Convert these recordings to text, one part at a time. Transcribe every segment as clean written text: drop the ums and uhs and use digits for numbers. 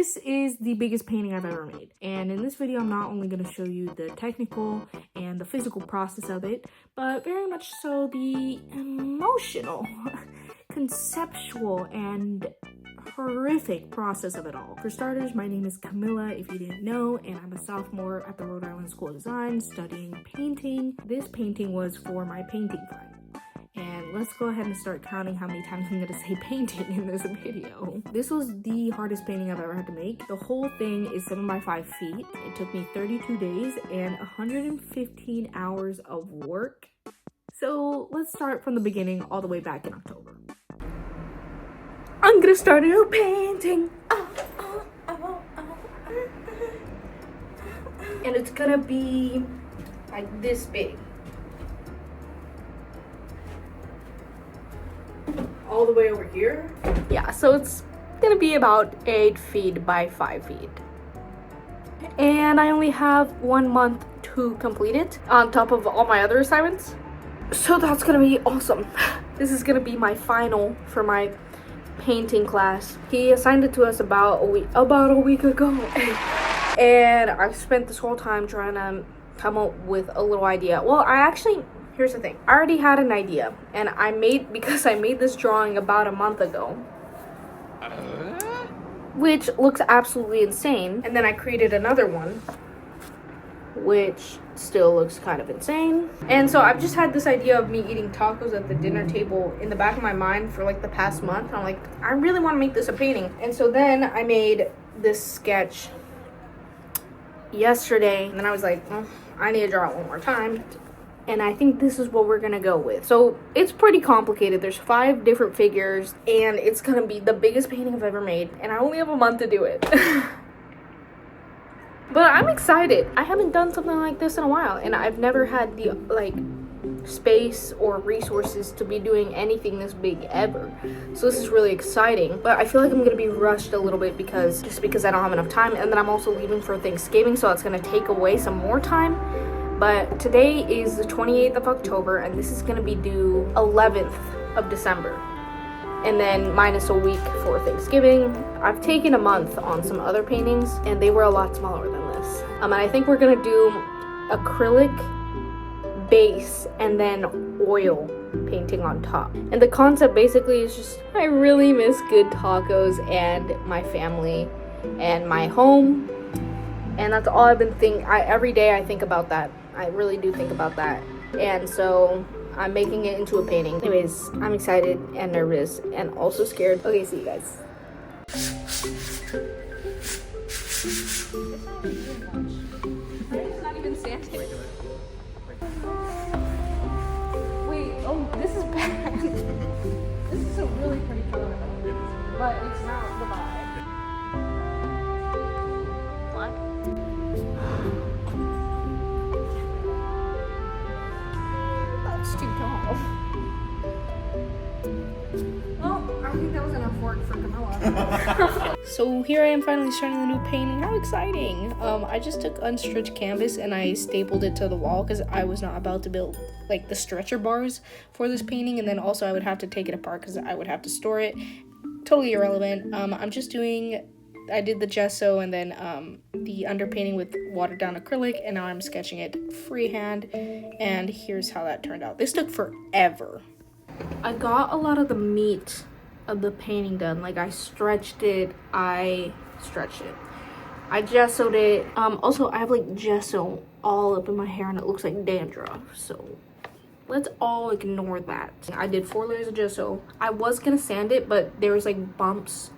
this is the biggest painting I've ever made. And in this video, I'm not only going to show you the technical and the physical process of it, but very much so the emotional, conceptual, and horrific process of it all. For starters, my name is Camilla, if you didn't know, and I'm a sophomore at the Rhode Island School of Design studying painting. This painting was for my painting friend. And let's go ahead and start counting how many times I'm gonna say painting in this video. This was the hardest painting I've ever had to make. The whole thing is 7 by 5 feet. It took me 32 days and 115 hours of work. So let's start from the beginning all the way back in October. I'm gonna start a new painting. And it's gonna be like this big. All the way over here. Yeah, so it's gonna be about 8 feet by 5 feet. And I only have 1 month to complete it on top of all my other assignments. So that's gonna be awesome. This is gonna be my final for my painting class. He assigned it to us about a week ago. And I've spent this whole time trying to come up with a little idea. Well, here's the thing. I already had an idea, and because I made this drawing about a month ago, which looks absolutely insane. And then I created another one, which still looks kind of insane. And so I've just had this idea of me eating tacos at the dinner table in the back of my mind for like the past month. I'm like, I really want to make this a painting. And so then I made this sketch yesterday, and then I was like, well, I need to draw it one more time. And I think this is what we're gonna go with. So it's pretty complicated. There's 5 different figures, and it's gonna be the biggest painting I've ever made, and I only have a month to do it. But I'm excited. I haven't done something like this in a while, and I've never had the space or resources to be doing anything this big ever. So this is really exciting, but I feel like I'm gonna be rushed a little bit because I don't have enough time, and then I'm also leaving for Thanksgiving, so it's gonna take away some more time. But today is the 28th of October, and this is gonna be due 11th of December. And then minus a week for Thanksgiving. I've taken a month on some other paintings, and they were a lot smaller than this. And I think we're gonna do acrylic base and then oil painting on top. And the concept basically is just, I really miss good tacos and my family and my home. And that's all I've been thinking. Every day I think about that. I really do think about that. And so I'm making it into a painting. Anyways, I'm excited and nervous and also scared. Okay, see you guys. It's not even standing. Wait, oh, this is bad. This is a really pretty photo, but it's not the vibe. That's too tall. Well, I think that was enough work for Camilla. So here I am finally starting the new painting. How exciting! I just took unstretched canvas and I stapled it to the wall because I was not about to build like the stretcher bars for this painting, and then also I would have to take it apart because I would have to store it. Totally irrelevant. I did the gesso and then the underpainting with watered down acrylic, and now I'm sketching it freehand, and here's how that turned out. This took forever. I got a lot of the meat of the painting done. Like I stretched it, I gessoed it. Also I have like gesso all up in my hair and it looks like dandruff, so let's all ignore that. I did 4 layers of gesso. I was gonna sand it, but there was like bumps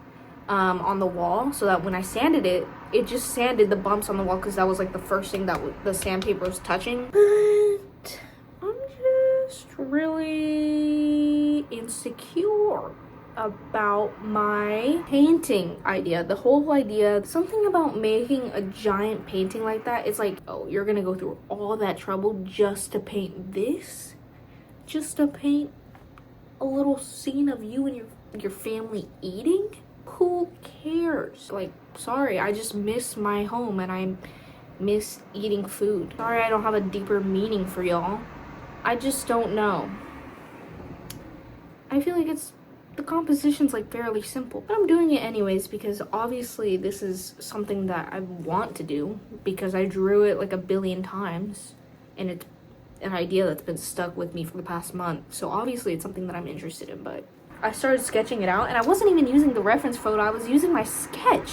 on the wall, so that when I sanded it, it just sanded the bumps on the wall because that was like the first thing that the sandpaper was touching. But I'm just really insecure about my painting idea. The whole idea, something about making a giant painting like that, it's like, oh, you're gonna go through all that trouble just to paint this? Just to paint a little scene of you and your family eating? Who cares? Like, sorry, I just miss my home and I miss eating food. Sorry I don't have a deeper meaning for y'all. I just don't know. I feel like it's the composition's like fairly simple, but I'm doing it anyways because obviously this is something that I want to do because I drew it like a billion times and it's an idea that's been stuck with me for the past month. So obviously it's something that I'm interested in, but I started sketching it out and I wasn't even using the reference photo. I was using my sketch.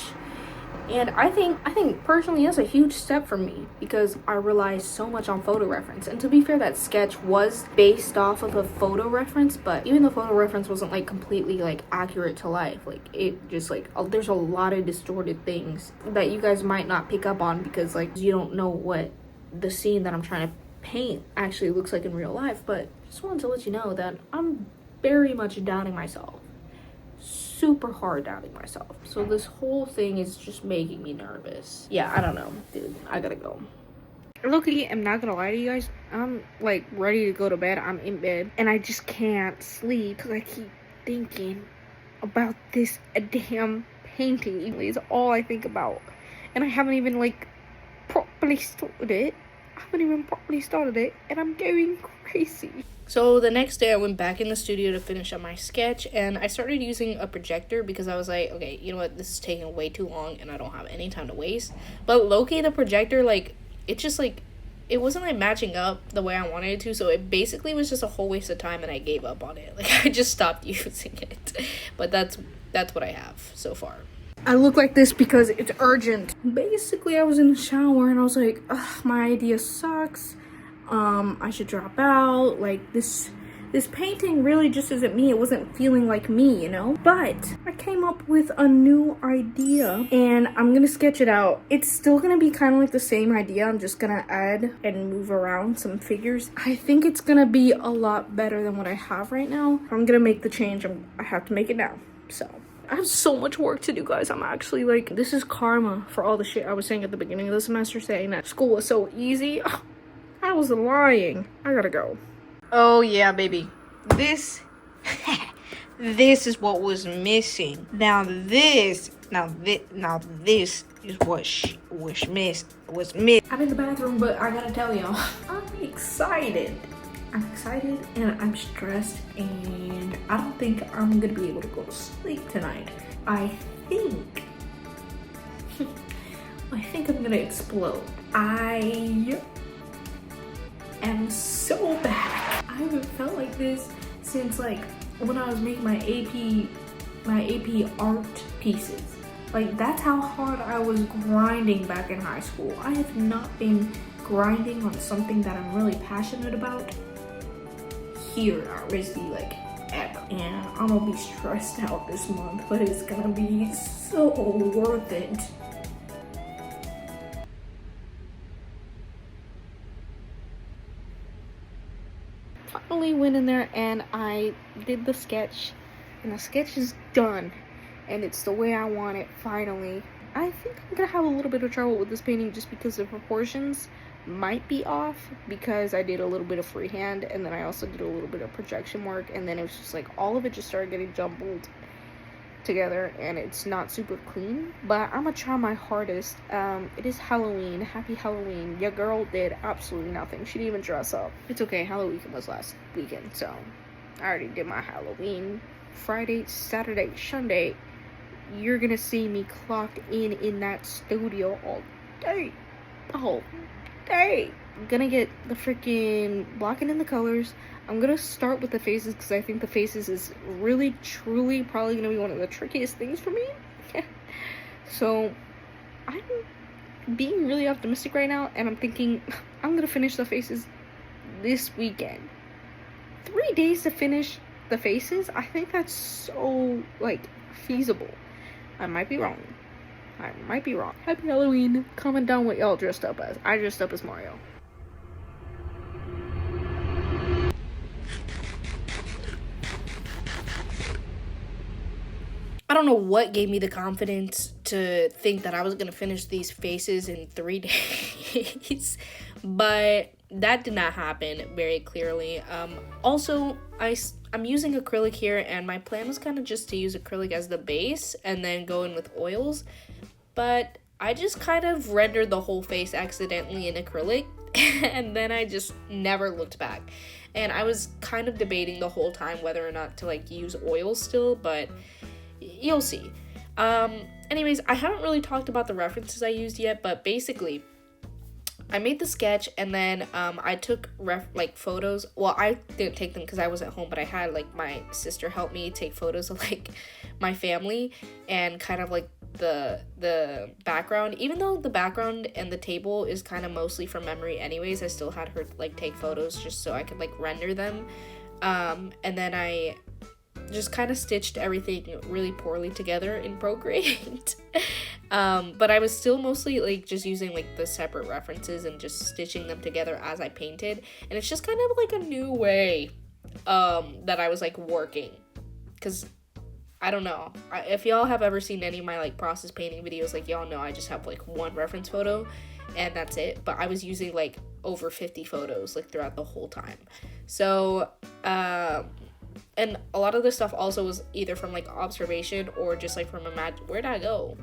And I think personally that's a huge step for me because I rely so much on photo reference. And to be fair, that sketch was based off of a photo reference, but even the photo reference wasn't like completely like accurate to life. Like it just like there's a lot of distorted things that you guys might not pick up on because like you don't know what the scene that I'm trying to paint actually looks like in real life. But just wanted to let you know that I'm very much doubting myself. Super hard doubting myself. So this whole thing is just making me nervous. Yeah, I don't know, dude. I gotta go. Look-y, I'm not gonna lie to you guys. I'm like ready to go to bed. I'm in bed and I just can't sleep because I keep thinking about this damn painting. It's all I think about. And I haven't even like properly started it. And I'm going crazy. So the next day I went back in the studio to finish up my sketch and I started using a projector because I was like, okay, you know what, this is taking way too long and I don't have any time to waste. But low-key, the projector, like, it just like, it wasn't like matching up the way I wanted it to, so it basically was just a whole waste of time and I gave up on it. Like, I just stopped using it. But that's what I have so far. I look like this because it's urgent. Basically, I was in the shower and I was like, ugh, my idea sucks. I should drop out. Like, this painting really just isn't me. It wasn't feeling like me, you know? But I came up with a new idea and I'm gonna sketch it out. It's still gonna be kind of like the same idea. I'm just gonna add and move around some figures. I think it's gonna be a lot better than what I have right now. I'm gonna make the change. I have to make it now, so. I have so much work to do, guys. I'm actually like, this is karma for all the shit I was saying at the beginning of the semester, saying that school was so easy. Ugh, I was lying. I gotta go. Oh yeah, baby. This is what was missing. Now this is what was missed. I'm in the bathroom, but I gotta tell y'all, I'm excited. I'm excited and I'm stressed and I don't think I'm gonna be able to go to sleep tonight. I think I'm gonna explode. I am so bad. I haven't felt like this since like when I was making my AP art pieces. Like, that's how hard I was grinding back in high school. I have not been grinding on something that I'm really passionate about here at RISD like ever. And I'm gonna be stressed out this month, but it's gonna be so worth it. Finally went in there and I did the sketch and the sketch is done and it's the way I want it finally. I think I'm gonna have a little bit of trouble with this painting just because the proportions might be off because I did a little bit of freehand and then I also did a little bit of projection work and then it was just like all of it just started getting jumbled together and it's not super clean, but I'm gonna try my hardest. It is Halloween. Happy Halloween. Your girl did absolutely nothing. She didn't even dress up. It's okay, Halloween was last weekend, so I already did my Halloween. Friday, Saturday, Sunday, you're gonna see me clocked in that studio all day. I'm gonna get the freaking blocking in the colors. I'm gonna start with the faces because I think the faces is really truly probably gonna be one of the trickiest things for me. So I'm being really optimistic right now and I'm thinking I'm gonna finish the faces this weekend. 3 days to finish the faces? I think that's so like feasible. I might be wrong. Happy Halloween. Comment down what y'all dressed up as. I dressed up as Mario. I don't know what gave me the confidence to think that I was gonna finish these faces in 3 days, but that did not happen very clearly. Also, I'm using acrylic here, and my plan was kind of just to use acrylic as the base and then go in with oils, but I just kind of rendered the whole face accidentally in acrylic, And then I just never looked back. And I was kind of debating the whole time whether or not to like use oil still, but you'll see. Anyways, I haven't really talked about the references I used yet, but basically I made the sketch, and then I took photos. Well, I didn't take them because I was at home, but I had like my sister help me take photos of like my family and kind of like the background. Even though the background and the table is kind of mostly from memory anyways, I still had her like take photos just so I could like render them. And then I just kind of stitched everything really poorly together in Procreate. But I was still mostly like just using like the separate references and just stitching them together as I painted. And it's just kind of like a new way that I was like working, because I don't know, if y'all have ever seen any of my like process painting videos, like y'all know I just have like one reference photo and that's it. But I was using like over 50 photos like throughout the whole time. So and a lot of this stuff also was either from like observation or just like from where'd I go?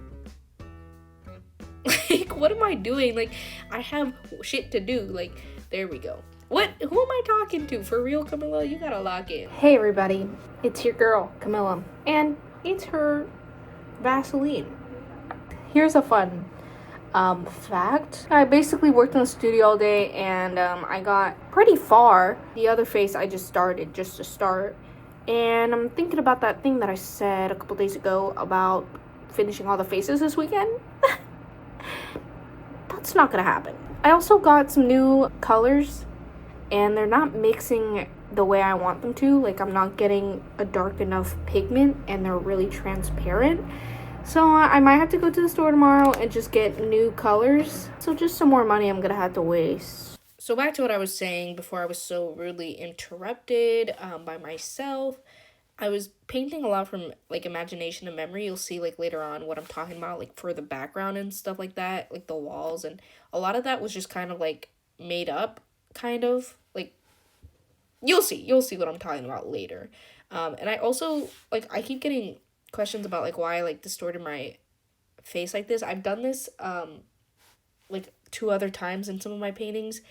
Like, what am I doing? Like, I have shit to do. Like, there we go. Who am I talking to? For real, Camilla? You gotta lock in. Hey everybody, it's your girl, Camilla, and it's her Vaseline. Here's a fun fact. I basically worked in the studio all day, and I got pretty far. The other face I just started, just to start. And I'm thinking about that thing that I said a couple days ago about finishing all the faces this weekend. That's not gonna happen. I also got some new colors, and they're not mixing the way I want them to. Like, I'm not getting a dark enough pigment, and they're really transparent. So I might have to go to the store tomorrow and just get new colors. So just some more money I'm gonna have to waste. So back to what I was saying before I was so rudely interrupted by myself. I was painting a lot from like imagination and memory. You'll see like later on what I'm talking about, like for the background and stuff like that, like the walls, and a lot of that was just kind of like made up, kind of like you'll see what I'm talking about later. And I also like, I keep getting questions about like why I like distorted my face like this. I've done this like 2 other times in some of my paintings.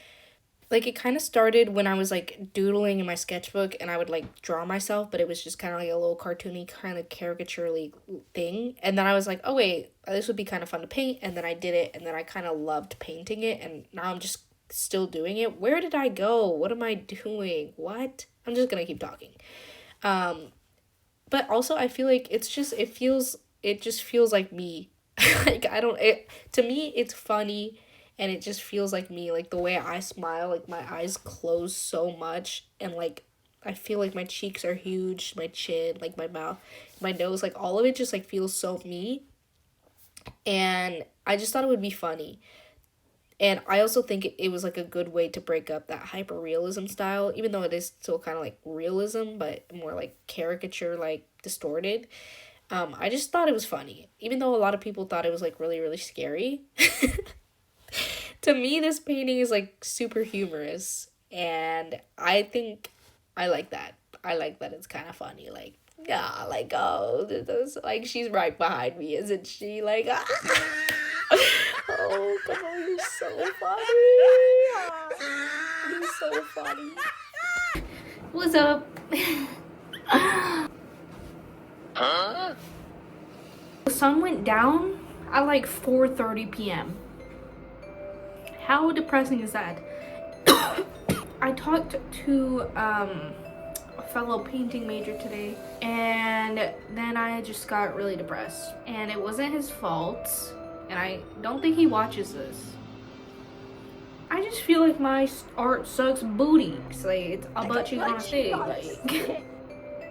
Like, it kind of started when I was, like, doodling in my sketchbook, and I would, like, draw myself, but it was just kind of, like, a little cartoony kind of caricature-y thing. And then I was like, oh, wait, this would be kind of fun to paint, and then I did it, and then I kind of loved painting it, and now I'm just still doing it. Where did I go? What am I doing? What? I'm just gonna keep talking. But also, I feel like it just feels like me. Like, to me, it's funny. And it just feels like me, like the way I smile, like my eyes close so much, and like I feel like my cheeks are huge, my chin, like my mouth, my nose, like all of it just like feels so me. And I just thought it would be funny. And I also think it was like a good way to break up that hyper-realism style, even though it is still kind of like realism, but more like caricature, like distorted. I just thought it was funny, even though a lot of people thought it was like really, really scary. To me, this painting is like super humorous, and I think I like that. I like that it's kind of funny. Like, yeah, like, oh, this, like, she's right behind me, isn't she? Like, ah. Oh, come on, you're so funny. You're so funny. What's up? Huh? The sun went down at like 4:30 p.m. How depressing is that? I talked to a fellow painting major today, and then I just got really depressed. And it wasn't his fault, and I don't think he watches this. I just feel like my art sucks booty. Like, it's a butt cheek on a stage. Like,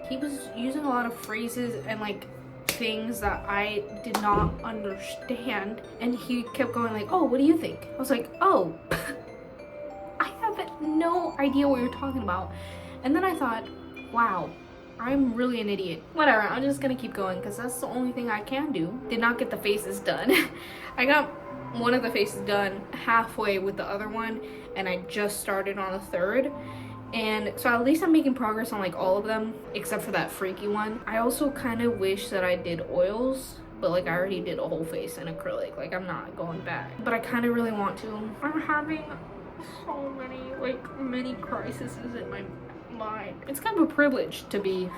he was using a lot of phrases and like things that I did not understand, and he kept going like, oh, what do you think? I was like, oh, I have no idea what you're talking about. And then I thought, wow, I'm really an idiot. Whatever, I'm just gonna keep going because that's the only thing I can do. Did not get the faces done. I got one of the faces done halfway with the other one, and I just started on the third. And so at least I'm making progress on like all of them except for that freaky one. I also kind of wish that I did oils, but like I already did a whole face in acrylic. Like, I'm not going back, but I kind of really want to. I'm having so many, like, mini crises in my mind. It's kind of a privilege to be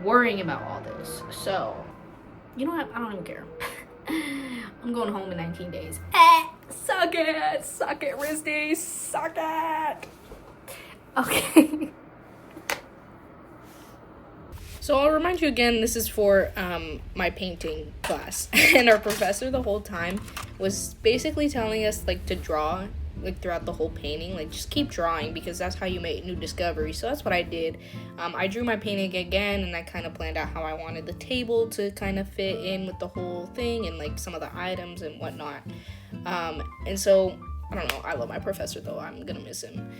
worrying about all this. So, you know what? I don't even care. I'm going home in 19 days. Suck it, Rizdy, suck it. Okay. So I'll remind you again, this is for my painting class. And our professor the whole time was basically telling us, like, to draw, like, throughout the whole painting. Like, just keep drawing, because that's how you make new discoveries. So that's what I did. I drew my painting again, and I kind of planned out how I wanted the table to kind of fit in with the whole thing, and, like, some of the items and whatnot. And so, I don't know, I love my professor, though. I'm gonna miss him.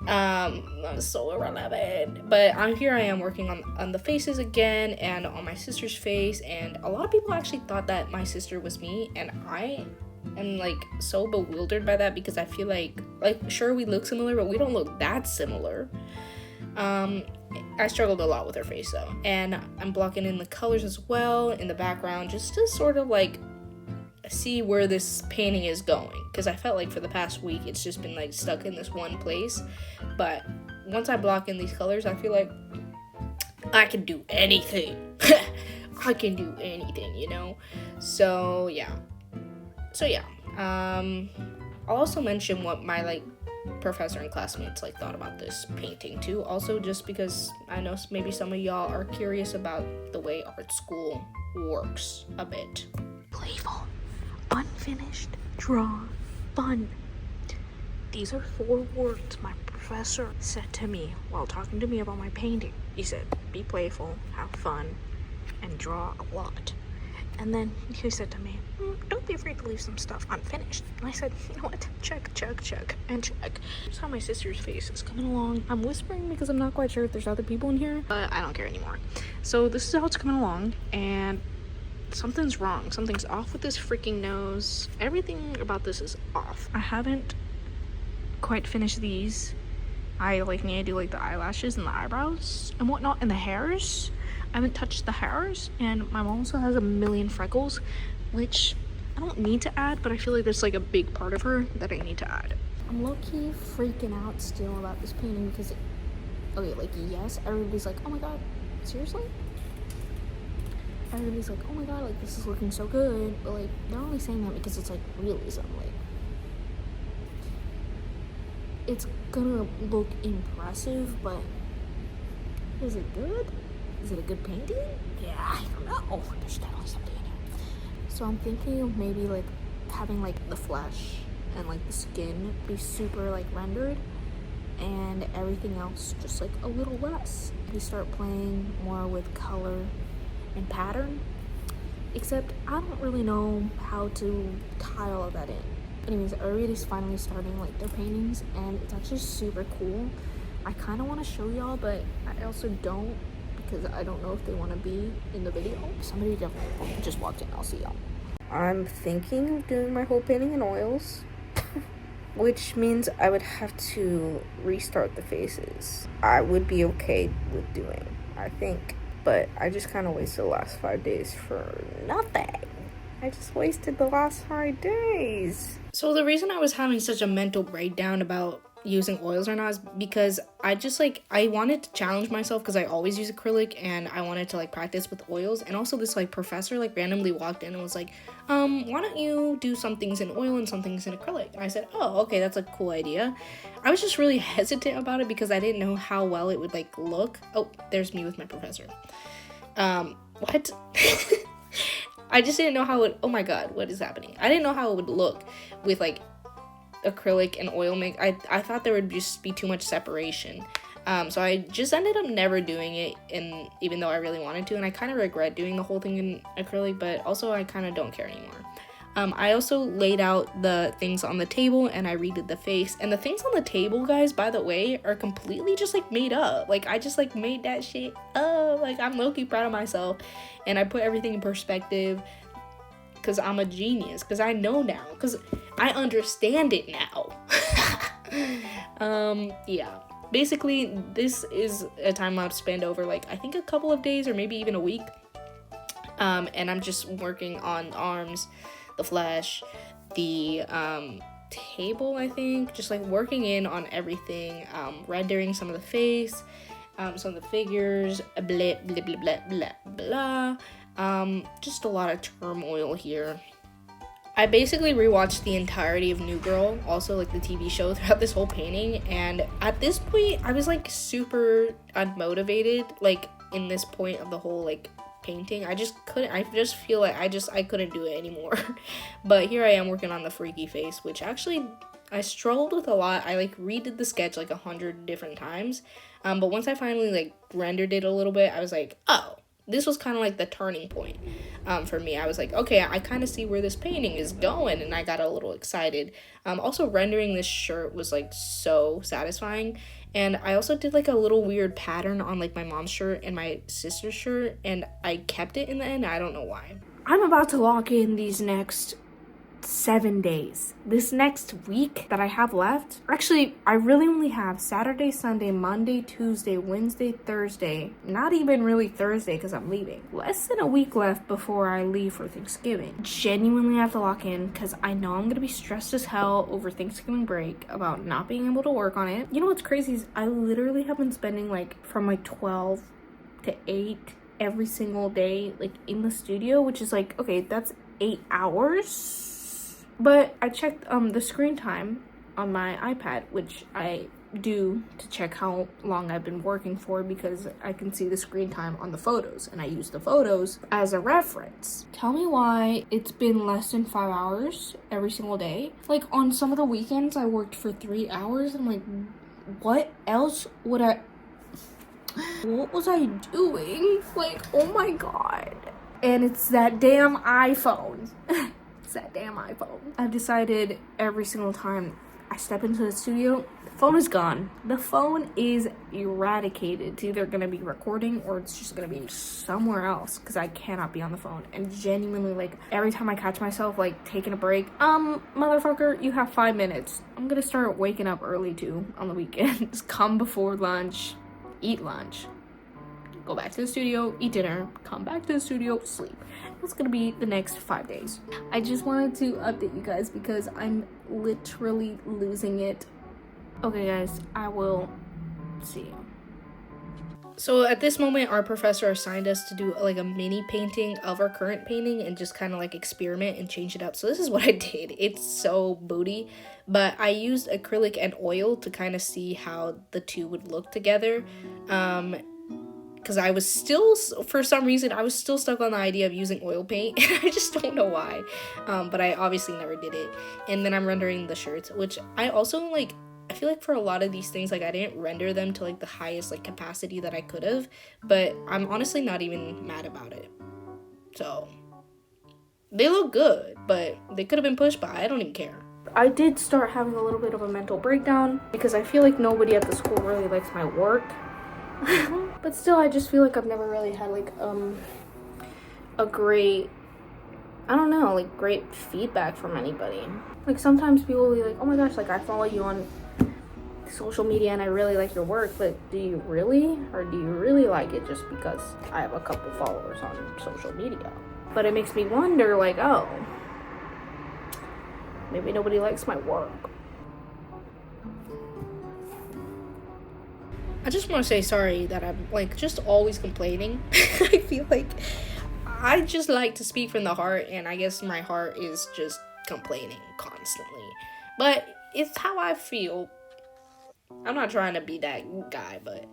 I'm so irrelevant, but here I am working on the faces again, and on my sister's face, and a lot of people actually thought that my sister was me, and I am, like, so bewildered by that, because I feel like sure, we look similar, but we don't look that similar. I struggled a lot with her face, though, and I'm blocking in the colors as well in the background, just to sort of, like, see where this painting is going, because I felt like for the past week it's just been, like, stuck in this one place. But once I block in these colors, I feel like I can do anything. I can do anything, you know. So yeah. I'll also mention what my, like, professor and classmates, like, thought about this painting too, also, just because I know maybe some of y'all are curious about the way art school works a bit. Playful, unfinished, draw, fun. These are 4 words my professor said to me while talking to me about my painting. He said, be playful, have fun, and draw a lot. And then he said to me, don't be afraid to leave some stuff unfinished. And I said, you know what? Check, and check. Here's how my sister's face is coming along. I'm whispering because I'm not quite sure if there's other people in here, but I don't care anymore. So this is how it's coming along, and something's wrong. Something's off with this freaking nose. Everything about this is off. I haven't quite finished these. I, like, need to do, like, the eyelashes and the eyebrows and whatnot, and the hairs. I haven't touched the hairs, and my mom also has a million freckles, which I don't need to add, but I feel like there's, like, a big part of her that I need to add. I'm low-key freaking out still about this painting, because okay, like, yes, everybody's like, oh my god, seriously? Everybody's like, oh my god, like, this is looking so good, but, like, they're only saying that because it's, like, realism. Like, it's gonna look impressive, but is it good? Is it a good painting? Yeah, I don't know. There's definitely something in here. So I'm thinking of maybe, like, having, like, the flesh and, like, the skin be super, like, rendered, and everything else just, like, a little less. We start playing more with color and pattern, except I don't really know how to tie all of that in. Anyways, everybody's finally starting, like, their paintings, and it's actually super cool. I kind of want to show y'all, but I also don't, because I don't know if they want to be in the video. Somebody just walked in. I'll see y'all. I'm thinking of doing my whole painting in oils, which means I would have to restart the faces. I would be okay with doing, I think, but I just kind of wasted the last 5 days for nothing. I just wasted the last 5 days. So the reason I was having such a mental breakdown about using oils or not is because I just, like, I wanted to challenge myself, because I always use acrylic, and I wanted to, like, practice with oils. And also this, like, professor, like, randomly walked in and was like, why don't you do some things in oil and some things in acrylic? And I said, oh, okay, that's a cool idea. I was just really hesitant about it because I didn't know how well it would, like, look. Oh, there's me with my professor. What? I just didn't know how it, oh my god, what is happening? I didn't know how it would look with, like, acrylic and oil mix. I thought there would just be too much separation. So I just ended up never doing it, and even though I really wanted to, and I kind of regret doing the whole thing in acrylic, but also I kind of don't care anymore. I also laid out the things on the table, and I redid the face, and the things on the table, guys, by the way, are completely just, like, made up. Like, I just, like, made that shit up. Like, I'm low-key proud of myself, and I put everything in perspective, because I'm a genius, because I know now, because I understand it now. Yeah, basically, this is a time I'll spend over, like, I think a couple of days, or maybe even a week, and I'm just working on arms, the flesh, the table, I think, just like working in on everything, rendering some of the face, some of the figures, blah blah blah blah blah blah. Just a lot of turmoil here. I basically rewatched the entirety of New Girl, also like the TV show, throughout this whole painting, and at this point I was like super unmotivated, like in this point of the whole like painting. I just feel like I couldn't do it anymore. But here I am working on the freaky face, which actually I struggled with a lot. I like redid the sketch like 100 different times, but once I finally like rendered it a little bit, I was like, oh, this was kind of like the turning point for me. I was like, okay, I kind of see where this painting is going, and I got a little excited. Also, rendering this shirt was like so satisfying, and I also did like a little weird pattern on like my mom's shirt and my sister's shirt, and I kept it in the end. I don't know why. I'm about to lock in these next 7 days. This next week that I have left, actually I really only have Saturday, Sunday, Monday, Tuesday, Wednesday, Thursday, not even really Thursday because I'm leaving. Less than a week left before I leave for Thanksgiving. Genuinely have to lock in because I know I'm gonna be stressed as hell over Thanksgiving break about not being able to work on it. You know what's crazy is I literally have been spending like from like 12 to 8 every single day like in the studio, which is like, okay, that's 8 hours. But I checked the screen time on my iPad, which I do to check how long I've been working for, because I can see the screen time on the photos, and I use the photos as a reference. Tell me why it's been less than 5 hours every single day. Like on some of the weekends I worked for 3 hours. I'm like, what else would what was I doing? Like, oh my god. And it's that damn iPhone. That damn iPhone. I've decided every single time I step into the studio, the phone is gone. The phone is eradicated. It's either gonna be recording or it's just gonna be somewhere else because I cannot be on the phone. And genuinely, like, every time I catch myself like taking a break, motherfucker, you have 5 minutes. I'm gonna start waking up early too on the weekends. Come before lunch, eat lunch, go back to the studio, eat dinner, come back to the studio, sleep. That's gonna be the next 5 days. I just wanted to update you guys because I'm literally losing it. Okay guys, I will see you. So at this moment, our professor assigned us to do like a mini painting of our current painting and just kind of like experiment and change it up. So this is what I did. It's so booty, but I used acrylic and oil to kind of see how the two would look together. Because I was still, for some reason, I was still stuck on the idea of using oil paint. I just don't know why. But I obviously never did it. And then I'm rendering the shirts, which I also, like, I feel like for a lot of these things, like, I didn't render them to, like, the highest, like, capacity that I could have. But I'm honestly not even mad about it. So, they look good, but they could have been pushed by. I don't even care. I did start having a little bit of a mental breakdown because I feel like nobody at the school really likes my work. But still, I just feel like I've never really had like a great, I don't know, like great feedback from anybody. Like sometimes people will be like, oh my gosh, like I follow you on social media and I really like your work, but do you really? Or do you really like it just because I have a couple followers on social media? But it makes me wonder, like, oh, maybe nobody likes my work. I just want to say sorry that I'm, like, just always complaining. I feel like I just like to speak from the heart, and I guess my heart is just complaining constantly. But it's how I feel. I'm not trying to be that guy, but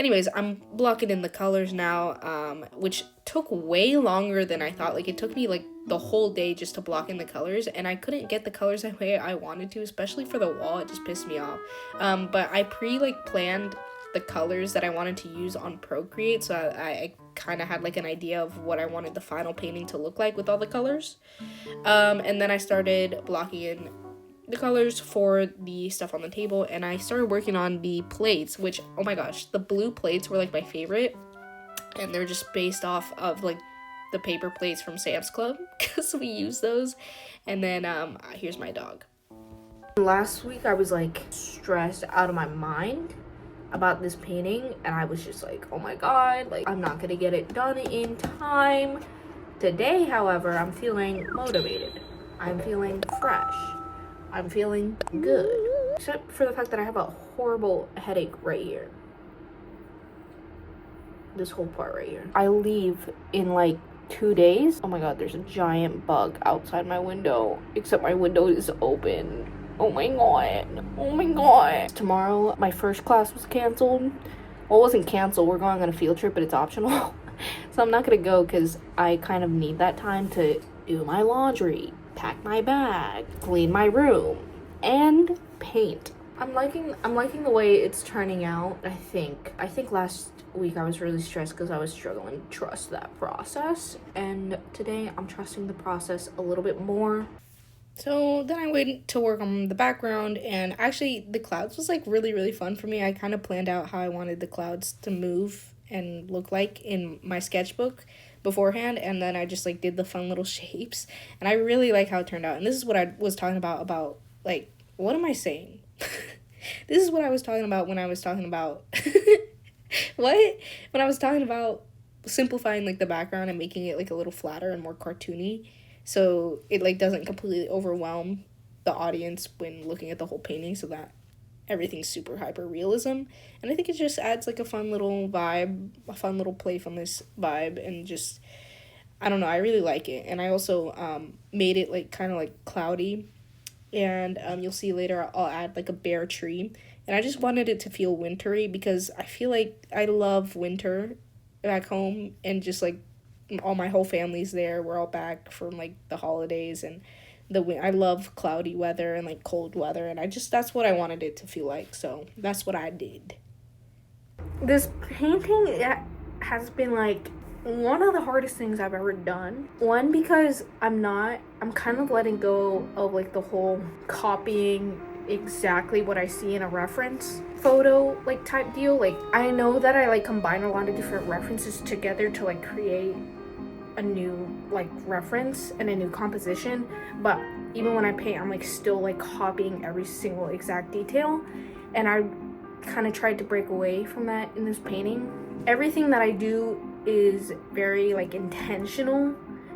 anyways, I'm blocking in the colors now, which took way longer than I thought. Like, it took me, like, the whole day just to block in the colors, and I couldn't get the colors the way I wanted to, especially for the wall. It just pissed me off. But I planned the colors that I wanted to use on Procreate, so I kind of had like an idea of what I wanted the final painting to look like with all the colors. And then I started blocking in the colors for the stuff on the table, and I started working on the plates, which, oh my gosh, the blue plates were like my favorite, and they're just based off of like the paper plates from Sam's Club because we use those. And then here's my dog. Last week I was like stressed out of my mind about this painting, and I was just like, oh my god, like I'm not gonna get it done in time. Today, however, I'm feeling motivated. I'm feeling fresh. I'm feeling good. Except for the fact that I have a horrible headache right here. This whole part right here. I leave in like 2 days. Oh my god, there's a giant bug outside my window. Except my window is open. Oh my god. Oh my god. Tomorrow, my first class was canceled. Well, it wasn't canceled. We're going on a field trip, but it's optional. So I'm not gonna go because I kind of need that time to do my laundry, pack my bag, clean my room, and paint. I'm liking the way it's turning out. I think last week I was really stressed because I was struggling to trust that process, and today I'm trusting the process a little bit more. So then I went to work on the background, and actually the clouds was like really fun for me. I kind of planned out how I wanted the clouds to move and look like in my sketchbook beforehand, and then I just like did the fun little shapes, and I really like how it turned out. And this is what I was talking about like, what am I saying? This is what I was talking about when I was talking about what? When I was talking about simplifying like the background and making it like a little flatter and more cartoony, so it like doesn't completely overwhelm the audience when looking at the whole painting, so that everything's super hyper realism. And I think it just adds like a fun little vibe, a fun little playfulness vibe, and just, I don't know, I really like it. And I also made it like kind of like cloudy, and you'll see later I'll add like a bare tree, and I just wanted it to feel wintry because I feel like I love winter back home, and just like all my whole family's there. We're all back from like the holidays, and I love cloudy weather and like cold weather, and that's what I wanted it to feel like, so that's what I did. This painting has been like one of the hardest things I've ever done. One, because I'm kind of letting go of like the whole copying exactly what I see in a reference photo like type deal. Like, I know that I like combine a lot of different references together to like create a new like reference and a new composition, but even when I paint, I'm like still like copying every single exact detail, and I kind of tried to break away from that in this painting. Everything that I do is very like intentional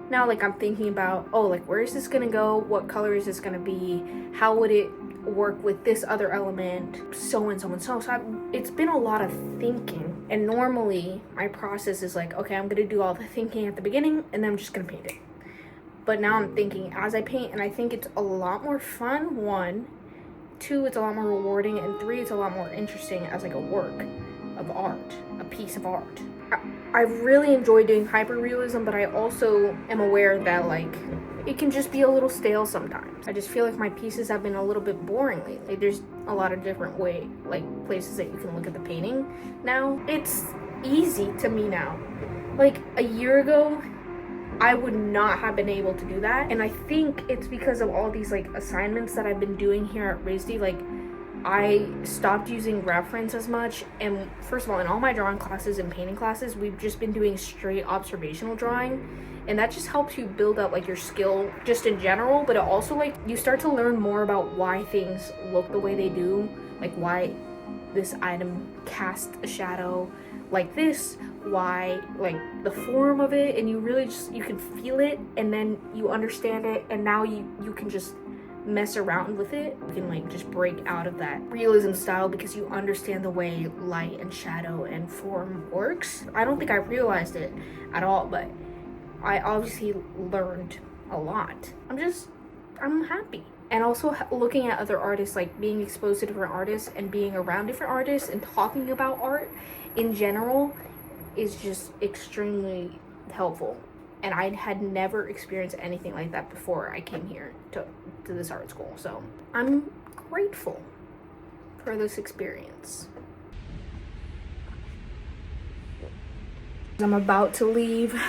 now. Like, I'm thinking about, oh, like, where is this gonna go, what color is this gonna be, how would it work with this other element, so and so and so. It's been a lot of thinking, and normally my process is like, okay, I'm gonna do all the thinking at the beginning and then I'm just gonna paint it. But now I'm thinking as I paint, and I think it's a lot more fun. 1, 2, it's a lot more rewarding, and 3, it's a lot more interesting as like a work of art, a piece of art. I really enjoy doing hyperrealism, but I also am aware that like it can just be a little stale sometimes. I just feel like my pieces have been a little bit boring lately. There's a lot of different places that you can look at the painting now. It's easy to me now. Like, a year ago, I would not have been able to do that, and I think it's because of all these like assignments that I've been doing here at RISD. Like, I stopped using reference as much, and first of all, in all my drawing classes and painting classes, we've just been doing straight observational drawing, and that just helps you build up like your skill just in general, but it also like you start to learn more about why things look the way they do, like why this item casts a shadow like this, why like the form of it, and you really just, you can feel it, and then you understand it, and now you can just mess around with it. You can like just break out of that realism style because you understand the way light and shadow and form works. I don't think I realized it at all, but I obviously learned a lot. I'm happy. And also looking at other artists, like being exposed to different artists and being around different artists and talking about art in general is just extremely helpful. And I had never experienced anything like that before I came here to this art school. So I'm grateful for this experience. I'm about to leave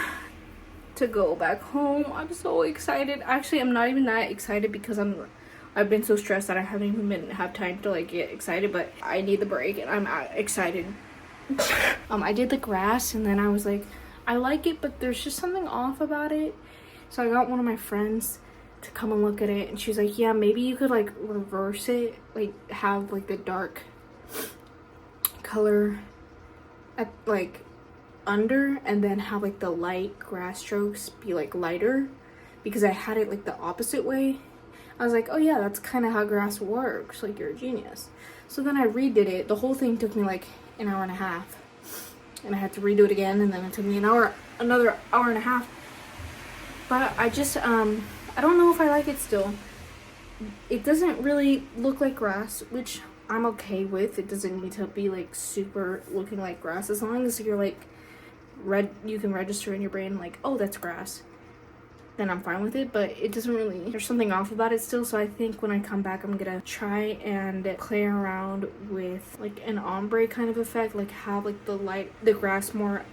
to go back home. I'm so excited. Actually, I'm not even that excited because I've been so stressed that I haven't even have time to like get excited, but I need the break and I'm excited. I did the grass, and then I was like, I like it, but there's just something off about it. So I got one of my friends to come and look at it, and she's like, yeah, maybe you could like reverse it, like have like the dark color at like under, and then have like the light grass strokes be like lighter, because I had it like the opposite way. I was like, oh yeah, that's kind of how grass works. Like, you're a genius. So then I redid it. The whole thing took me like an hour and a half. And I had to redo it again, and then it took me another hour and a half. But I just, I don't know if I like it still. It doesn't really look like grass, which I'm okay with. It doesn't need to be like super looking like grass, as long as you're like you can register in your brain like, oh, that's grass, then I'm fine with it. But it doesn't really, there's something off about it still. So I think when I come back, I'm gonna try and play around with like an ombre kind of effect, like have like the grass more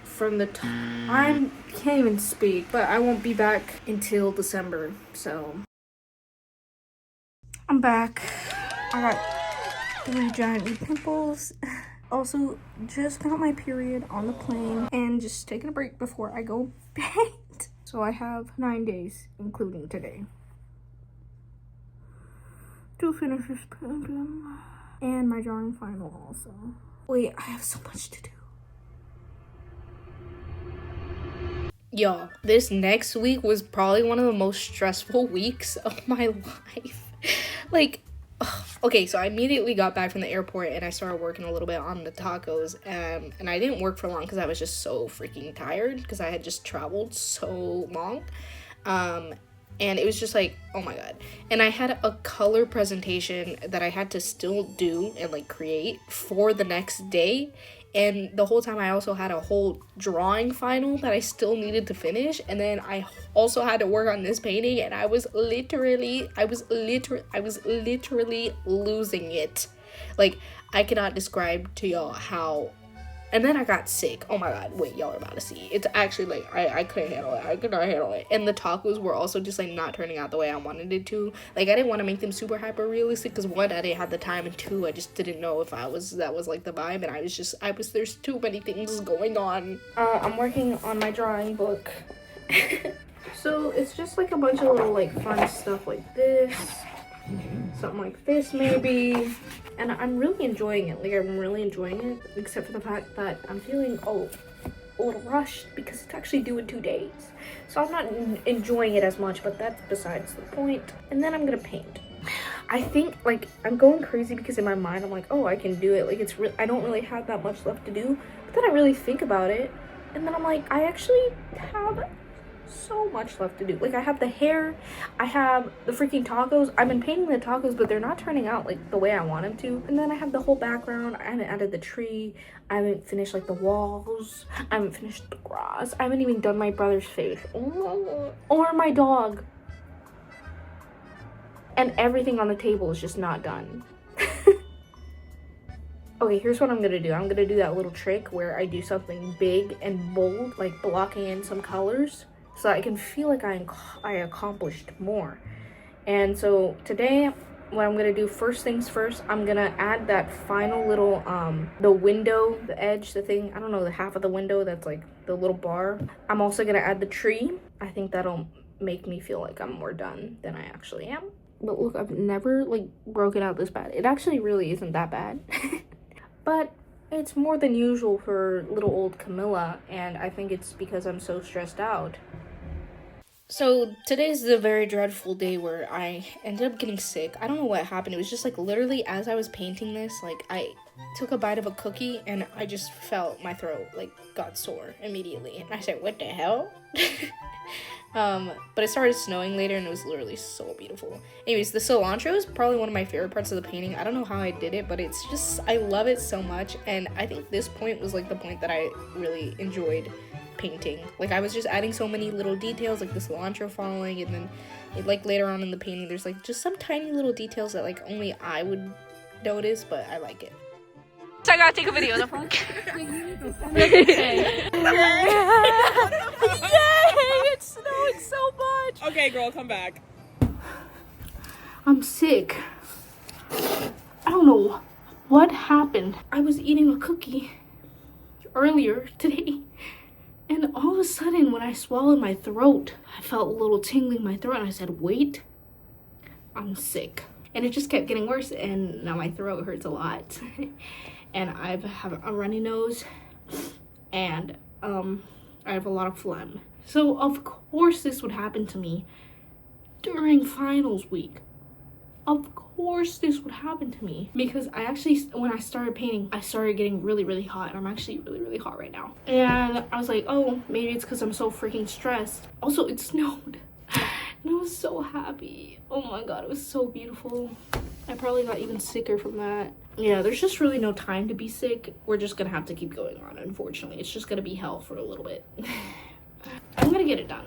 from the top. I can't even speak, but I won't be back until December. So I'm back. I got 3 giant pimples. Also, just got my period on the plane and just taking a break before I go paint. So I have 9 days, including today, to finish this painting and my drawing final also. Wait, I have so much to do. Y'all, this next week was probably one of the most stressful weeks of my life. Like, okay, so I immediately got back from the airport and I started working a little bit on the tacos, and I didn't work for long because I was just so freaking tired because I had just traveled so long. And it was just like, oh my god. And I had a color presentation that I had to still do and like create for the next day. And the whole time I also had a whole drawing final that I still needed to finish. And then I also had to work on this painting, and I was literally losing it. Like, I cannot describe to y'all how. And then I got sick. Oh my god, wait, y'all are about to see. It's actually like, I couldn't handle it. I could not handle it. And the tacos were also just like not turning out the way I wanted it to. Like, I didn't want to make them super hyper realistic because 1, I didn't have the time, and 2, I just didn't know if that was like the vibe. And there's too many things going on. I'm working on my drawing book. So it's just like a bunch of little like fun stuff like this. Something like this maybe. And I'm really enjoying it. Like, I'm really enjoying it, except for the fact that I'm feeling a little rushed because it's actually due in 2 days. So I'm not enjoying it as much, but that's besides the point. And then I'm gonna paint. I think, like, I'm going crazy because in my mind I'm like, oh, I can do it. Like, I don't really have that much left to do. But then I really think about it, and then I'm like, I actually have so much left to do. Like, I have the hair, I have the freaking tacos. I've been painting the tacos, but they're not turning out like the way I want them to. And then I have the whole background. I haven't added the tree. I haven't finished like the walls. I haven't finished the grass. I haven't even done my brother's face or my dog. And everything on the table is just not done. Okay, here's what I'm gonna do. I'm gonna do that little trick where I do something big and bold, like blocking in some colors, so I can feel like I accomplished more. And so today, what I'm gonna do, first things first, I'm gonna add that final little the window, the edge, the thing, I don't know, the half of the window that's like the little bar. I'm also gonna add the tree. I think that'll make me feel like I'm more done than I actually am. But look, I've never like broken out this bad. It actually really isn't that bad. But it's more than usual for little old Camilla, and I think it's because I'm so stressed out. So today's the very dreadful day where I ended up getting sick. I don't know what happened. It was just like literally as I was painting this, like I took a bite of a cookie and I just felt my throat like got sore immediately. And I said, what the hell? But it started snowing later and it was literally so beautiful. Anyways, the cilantro is probably one of my favorite parts of the painting. I don't know how I did it, but it's just, I love it so much. And I think this point was like the point that I really enjoyed painting. Like, I was just adding so many little details, like the cilantro falling, and then like later on in the painting there's like just some tiny little details that like only I would notice, but I like it. So I gotta take a video. The phone. Yay! It's snowing so much. Okay, girl, come back. I'm sick. I don't know what happened. I was eating a cookie earlier today, and all of a sudden when I swallowed my throat, I felt a little tingling in my throat, and I said, wait, I'm sick. And it just kept getting worse, and now my throat hurts a lot. And I have a runny nose, and I have a lot of phlegm. So of course this would happen to me. during finals week. Of course this would happen to me, because I actually, when I started painting, I started getting really, really hot, and I'm actually really, really hot right now. And I was like, oh, maybe it's because I'm so freaking stressed. Also, it snowed, and I was so happy. Oh my god, it was so beautiful. I probably got even sicker from that. Yeah, there's just really no time to be sick. We're just gonna have to keep going on, unfortunately. It's just gonna be hell for a little bit. I'm gonna get it done.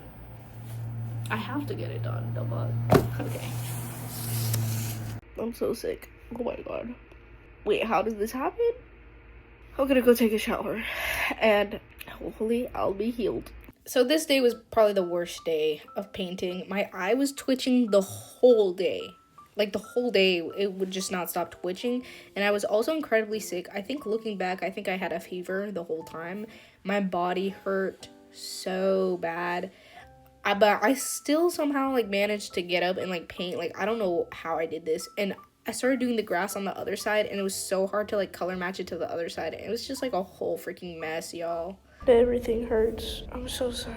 I have to get it done, the fuck. Okay. I'm so sick. Oh my god. Wait, how did this happen? I'm gonna go take a shower, and hopefully I'll be healed. So this day was probably the worst day of painting. My eye was twitching the whole day. Like the whole day, it would just not stop twitching. And I was also incredibly sick. I think looking back, I think I had a fever the whole time. My body hurt so bad. But I still somehow like managed to get up and like paint. Like, I don't know how I did this. And I started doing the grass on the other side, and it was so hard to like color match it to the other side. It was just like a whole freaking mess, y'all. Everything hurts. I'm so sorry.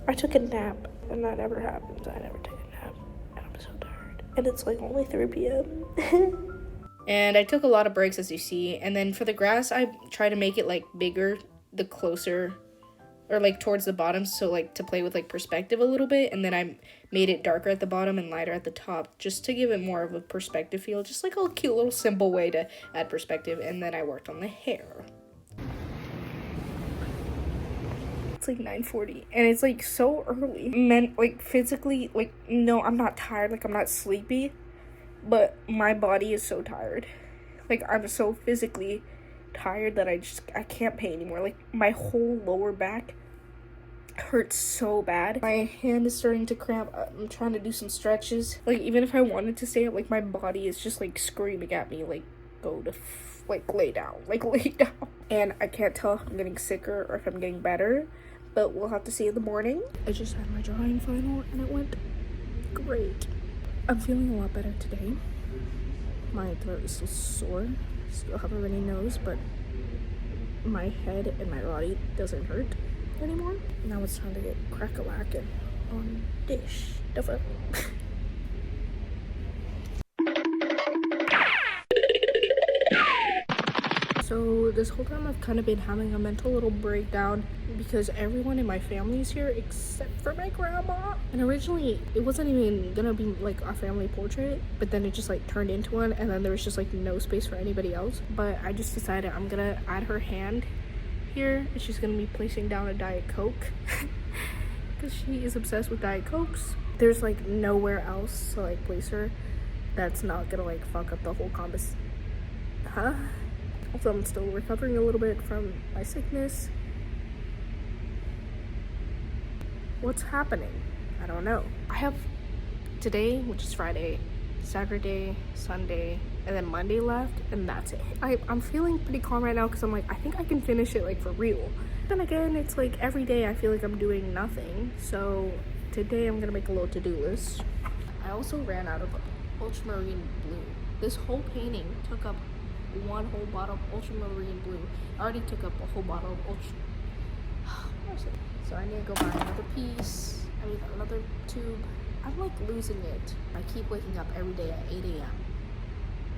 I took a nap, and that never happens. I never take a nap, and I'm so tired. And it's like only 3 p.m. And I took a lot of breaks, as you see. And then for the grass, I try to make it like bigger the closer, or like towards the bottom, so like to play with like perspective a little bit. And then I made it darker at the bottom and lighter at the top, just to give it more of a perspective feel, just like a cute little simple way to add perspective. And then I worked on the hair. It's like 9:40, and it's like so early. Like physically, like, no, I'm not tired, like I'm not sleepy, but my body is so tired. Like, I'm so physically tired that I can't paint anymore. Like, my whole lower back hurts so bad. My hand is starting to cramp. I'm trying to do some stretches. Like, even if I wanted to stay up, like, my body is just like screaming at me, like, go to like lay down, like lay down. And I can't tell if I'm getting sicker or if I'm getting better, but we'll have to see in the morning. I just had my drawing final, and it went great. I'm feeling a lot better today. My throat is still sore. Still have a runny nose, but my head and my body doesn't hurt anymore. Now it's time to get crack-a-lackin' on dish. The fuck? So this whole time I've kind of been having a mental little breakdown, because everyone in my family is here except for my grandma. And originally it wasn't even gonna be like a family portrait, but then it just like turned into one, and then there was just like no space for anybody else. But I just decided I'm gonna add her hand here, and she's gonna be placing down a Diet Coke because she is obsessed with Diet Cokes. There's like nowhere else to like place her that's not gonna like fuck up the whole Also, I'm still recovering a little bit from my sickness. What's happening? I don't know. I have today, which is Friday, Saturday, Sunday, and then Monday left, and that's it. I'm feeling pretty calm right now, because I'm like, I think I can finish it like for real. Then again, it's like every day I feel like I'm doing nothing. So today I'm gonna make a little to-do list. I also ran out of ultramarine blue. This whole painting took up one whole bottle of ultramarine blue. I already took up a whole bottle of so I need to go buy another piece. I mean, another tube. I'm like losing it. I keep waking up every day at 8 a.m.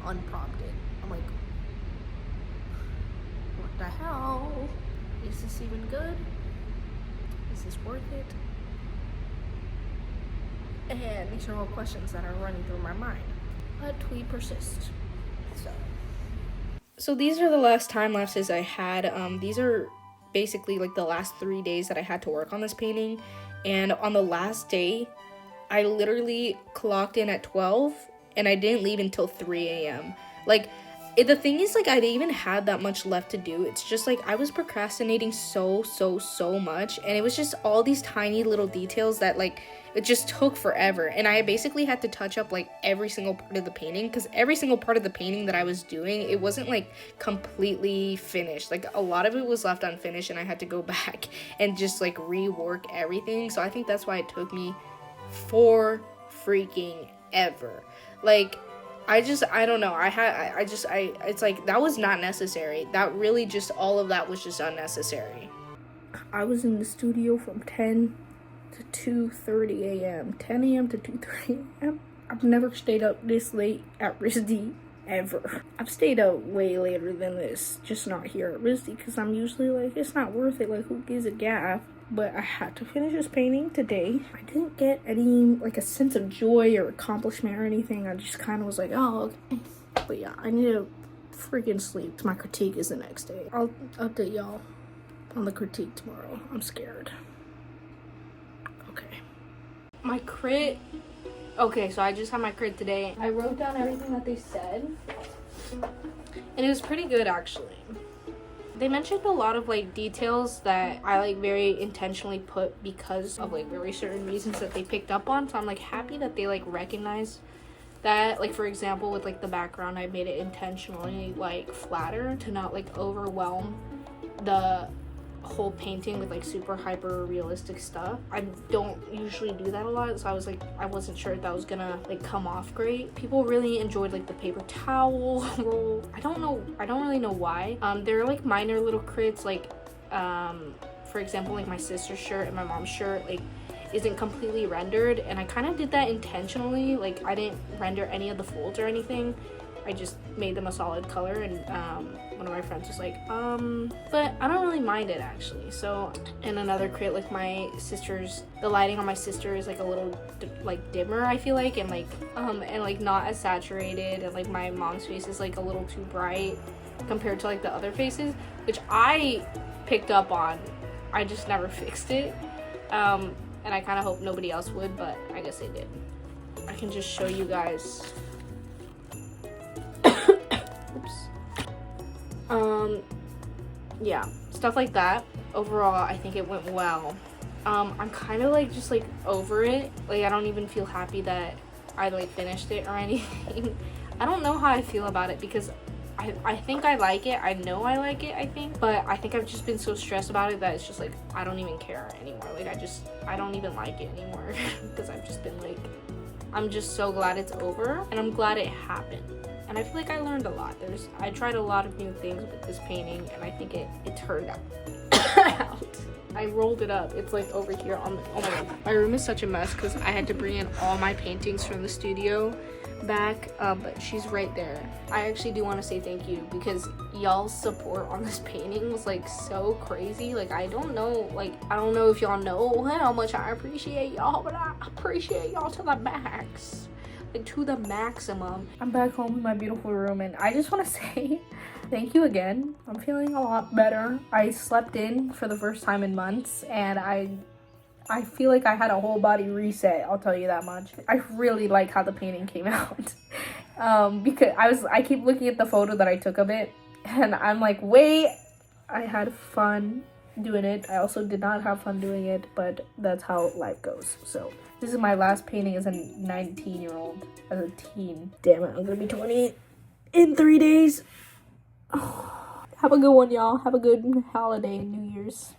unprompted. I'm like, what the hell? Is this even good? Is this worth it? And these are all questions that are running through my mind, but we persist. So these are the last time lapses I had. These are basically like the last 3 days that I had to work on this painting. And on the last day, I literally clocked in at 12, and I didn't leave until 3 a.m. Like, the thing is, like, I didn't even have that much left to do. It's just like I was procrastinating so much, and it was just all these tiny little details that like it just took forever. And I basically had to touch up like every single part of the painting, because every single part of the painting that I was doing, it wasn't like completely finished. Like, a lot of it was left unfinished, and I had to go back and just like rework everything. So I think that's why it took me for freaking ever. Like, I don't know. It's like, that was not necessary. That really just, all of that was just unnecessary. I was in the studio from 10 to 2:30 a.m. 10 a.m. to 2:30 a.m. I've never stayed up this late at RISD ever. I've stayed up way later than this, just not here at RISD, because I'm usually like, it's not worth it, like who gives a gaff? But I had to finish this painting today. I didn't get any, like, a sense of joy or accomplishment or anything. I just kind of was like, oh, okay. But yeah, I need to freaking sleep. My critique is the next day. I'll update y'all on the critique tomorrow. I'm scared. Okay. My crit. Okay, so I just had my crit today. I wrote down everything that they said, and it was pretty good, actually. They mentioned a lot of, like, details that I, like, very intentionally put because of, like, very certain reasons that they picked up on. So I'm, like, happy that they, like, recognize that. Like, for example, with, like, the background, I made it intentionally, like, flatter to not, like, overwhelm the whole painting with, like, super hyper realistic stuff. I don't usually do that a lot, so I was like, I wasn't sure if that was gonna, like, come off great. People really enjoyed, like, the paper towel roll. I don't really know why. There are, like, minor little crits, like, for example, like, my sister's shirt and my mom's shirt, like, isn't completely rendered, and I kind of did that intentionally. Like, I didn't render any of the folds or anything. I just made them a solid color, and one of my friends was like, but I don't really mind it, actually. So, and another crit, like, my sister's, the lighting on my sister is, like, a little like dimmer, I feel like, and like not as saturated, and, like, my mom's face is, like, a little too bright compared to, like, the other faces, which I picked up on. I just never fixed it, and I kind of hope nobody else would, but I guess they did. I can just show you guys. Yeah, stuff like that. Overall, I think it went well. I'm kind of, like, just, like, over it. Like, I don't even feel happy that I, like, finished it or anything. I don't know how I feel about it, because I think I like it. I know I like it, I think. But I think I've just been so stressed about it that it's just, like, I don't even care anymore. Like, I don't even like it anymore. Because I've just been, like, I'm just so glad it's over. And I'm glad it happened. And I feel like I learned a lot. I tried a lot of new things with this painting, and I think it turned out. I rolled it up. It's, like, over here on the, oh my god. My room is such a mess because I had to bring in all my paintings from the studio back, but she's right there. I actually do want to say thank you, because y'all's support on this painting was, like, so crazy. Like, I don't know if y'all know how much I appreciate y'all, but I appreciate y'all to the max. To the maximum. I'm back home in my beautiful room, and I just want to say thank you again. I'm feeling a lot better. I slept in for the first time in months, and I feel like I had a whole body reset, I'll tell you that much. I really like how the painting came out. Because I keep looking at the photo that I took of it, and I'm like, wait, I had fun doing it. I also did not have fun doing it, but that's how life goes. So this is my last painting as a 19-year-old, as a teen. Damn it, I'm gonna be 20 in 3 days. Have a good one, y'all. Have a good holiday, New Year's.